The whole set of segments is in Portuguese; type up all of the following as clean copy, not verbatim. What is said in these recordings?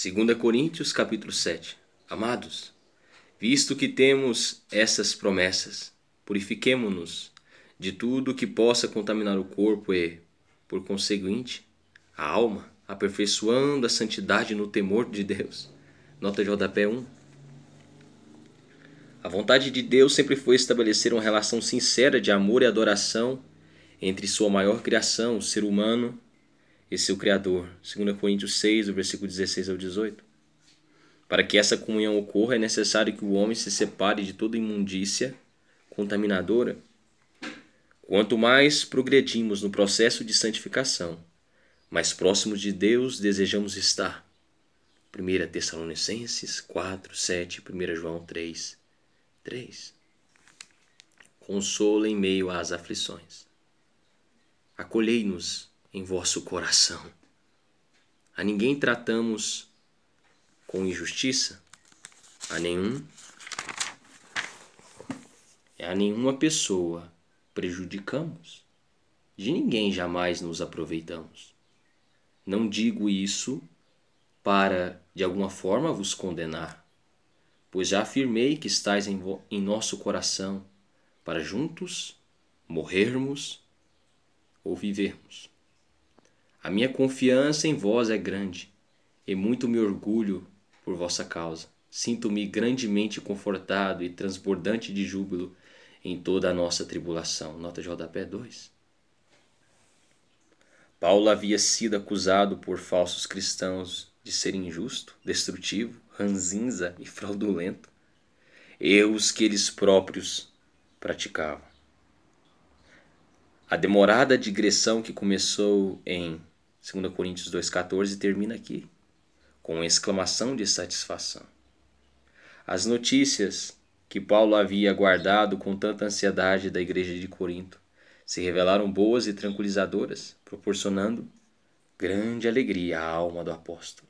2 Coríntios capítulo 7. Amados, visto que temos essas promessas, purifiquemo-nos de tudo que possa contaminar o corpo e, por conseguinte, a alma, aperfeiçoando a santidade no temor de Deus. Nota de rodapé 1. A vontade de Deus sempre foi estabelecer uma relação sincera de amor e adoração entre sua maior criação, o ser humano, e seu Criador. 2 Coríntios 6, do versículo 16 ao 18. Para que essa comunhão ocorra, é necessário que o homem se separe de toda imundícia contaminadora. Quanto mais progredimos no processo de santificação, mais próximos de Deus desejamos estar. 1 Tessalonicenses 4, 7, 1 João 3, 3. Consolo em meio às aflições. Acolhei-nos em vosso coração. A ninguém tratamos com injustiça, a nenhuma pessoa prejudicamos, de ninguém jamais nos aproveitamos. Não digo isso para, de alguma forma, vos condenar, pois já afirmei que estáis em nosso coração, para juntos morrermos ou vivermos. A minha confiança em vós é grande, e muito me orgulho por vossa causa. Sinto-me grandemente confortado e transbordante de júbilo em toda a nossa tribulação. Nota de rodapé 2. Paulo havia sido acusado por falsos cristãos de ser injusto, destrutivo, ranzinza e fraudulento, erros que eles próprios praticavam. A demorada digressão que começou em 2 Coríntios 2,14 termina aqui, com uma exclamação de satisfação. As notícias que Paulo havia guardado com tanta ansiedade da igreja de Corinto se revelaram boas e tranquilizadoras, proporcionando grande alegria à alma do apóstolo.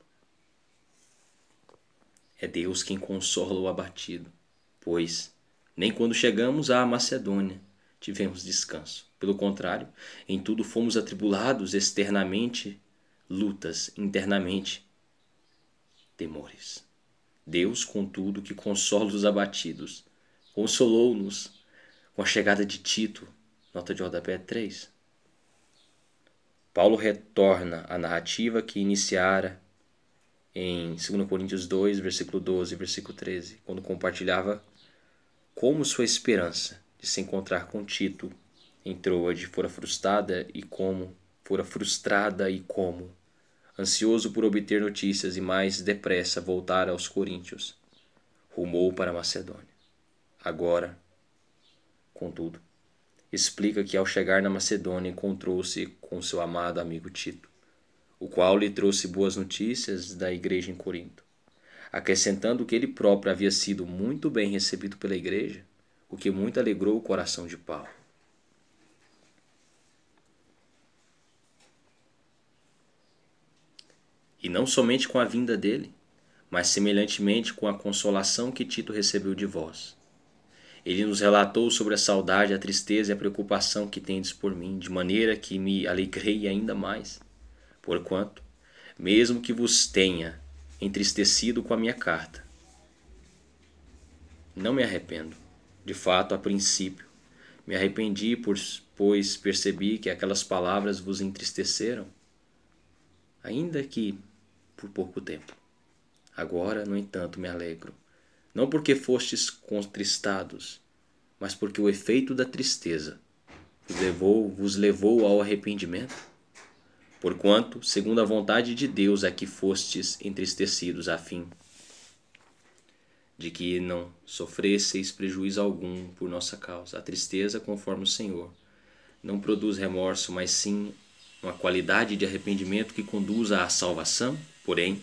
É Deus quem consola o abatido, pois nem quando chegamos à Macedônia tivemos descanso. Pelo contrário, em tudo fomos atribulados externamente, lutas internamente, temores. Deus, contudo, que consola os abatidos, consolou-nos com a chegada de Tito. Nota de rodapé 3. Paulo retorna à narrativa que iniciara em 2 Coríntios 2, versículo 12 e versículo 13, quando compartilhava como sua esperança de se encontrar com Tito em Troade fora frustrada e como, ansioso por obter notícias e mais depressa voltar aos coríntios, rumou para a Macedônia. Agora, contudo, explica que ao chegar na Macedônia encontrou-se com seu amado amigo Tito, o qual lhe trouxe boas notícias da igreja em Corinto, acrescentando que ele próprio havia sido muito bem recebido pela igreja, o que muito alegrou o coração de Paulo. E não somente com a vinda dele, mas semelhantemente com a consolação que Tito recebeu de vós. Ele nos relatou sobre a saudade, a tristeza e a preocupação que tendes por mim, de maneira que me alegrei ainda mais, porquanto, mesmo que vos tenha entristecido com a minha carta, não me arrependo. De fato, a princípio, me arrependi, pois percebi que aquelas palavras vos entristeceram, ainda que por pouco tempo. Agora, no entanto, me alegro, não porque fostes contristados, mas porque o efeito da tristeza vos levou ao arrependimento. Porquanto, segundo a vontade de Deus, é que fostes entristecidos, a fim de que não sofresseis prejuízo algum por nossa causa. A tristeza, conforme o Senhor, não produz remorso, mas sim uma qualidade de arrependimento que conduz à salvação. Porém,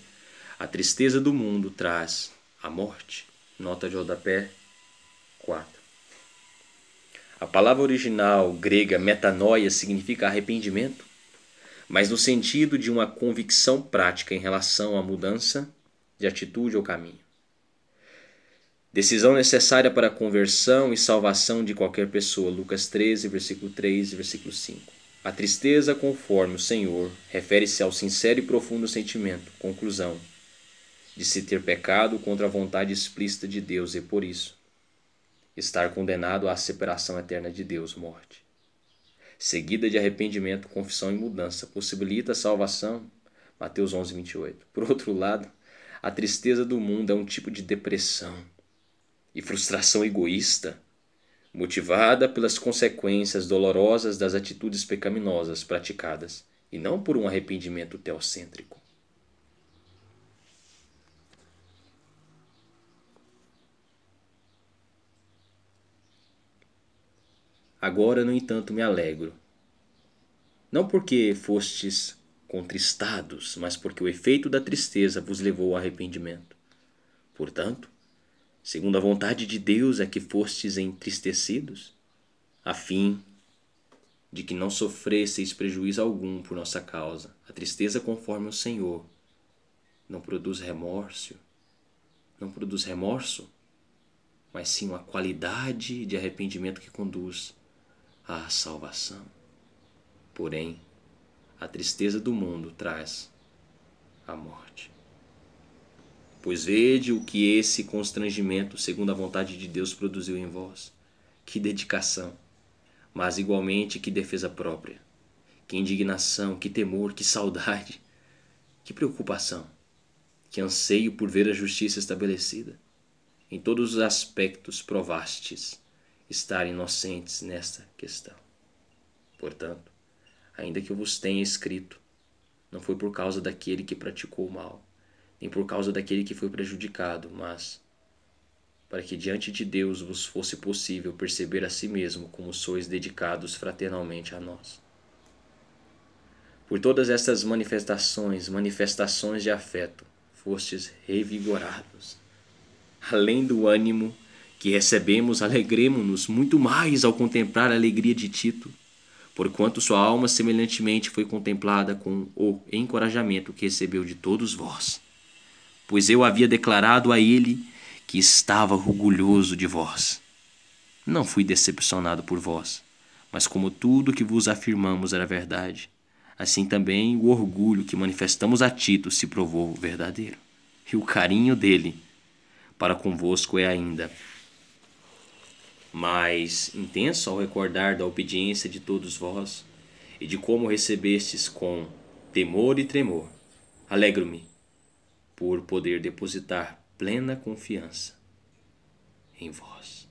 a tristeza do mundo traz a morte. Nota de rodapé 4. A palavra original grega metanoia significa arrependimento, mas no sentido de uma convicção prática em relação à mudança de atitude ou caminho. Decisão necessária para a conversão e salvação de qualquer pessoa. Lucas 13, versículo 3 e versículo 5. A tristeza, conforme o Senhor, refere-se ao sincero e profundo sentimento. Conclusão. de se ter pecado contra a vontade explícita de Deus e, por isso, estar condenado à separação eterna de Deus, morte. Seguida de arrependimento, confissão e mudança, possibilita a salvação. Mateus 11, 28. Por outro lado, a tristeza do mundo é um tipo de depressão e frustração egoísta, motivada pelas consequências dolorosas das atitudes pecaminosas praticadas, e não por um arrependimento teocêntrico. Agora, no entanto, me alegro, não porque fostes contristados, mas porque o efeito da tristeza vos levou ao arrependimento. Portanto, segundo a vontade de Deus é que fostes entristecidos, a fim de que não sofresseis prejuízo algum por nossa causa. A tristeza conforme o Senhor não produz remorso, mas sim uma qualidade de arrependimento que conduz à salvação. Porém, a tristeza do mundo traz a morte. Pois vede o que esse constrangimento, segundo a vontade de Deus, produziu em vós. Que dedicação, mas igualmente que defesa própria, que indignação, que temor, que saudade, que preocupação, que anseio por ver a justiça estabelecida. Em todos os aspectos provastes estar inocentes nesta questão. Portanto, ainda que eu vos tenha escrito, não foi por causa daquele que praticou o mal, nem por causa daquele que foi prejudicado, mas para que diante de Deus vos fosse possível perceber a si mesmo como sois dedicados fraternalmente a nós. Por todas estas manifestações de afeto, fostes revigorados. Além do ânimo que recebemos, alegremo-nos muito mais ao contemplar a alegria de Tito, porquanto sua alma semelhantemente foi contemplada com o encorajamento que recebeu de todos vós. Pois eu havia declarado a ele que estava orgulhoso de vós. Não fui decepcionado por vós, mas como tudo que vos afirmamos era verdade, assim também o orgulho que manifestamos a Tito se provou verdadeiro. E o carinho dele para convosco é ainda mais intenso ao recordar da obediência de todos vós e de como recebestes com temor e tremor. Alegro-me por poder depositar plena confiança em vós.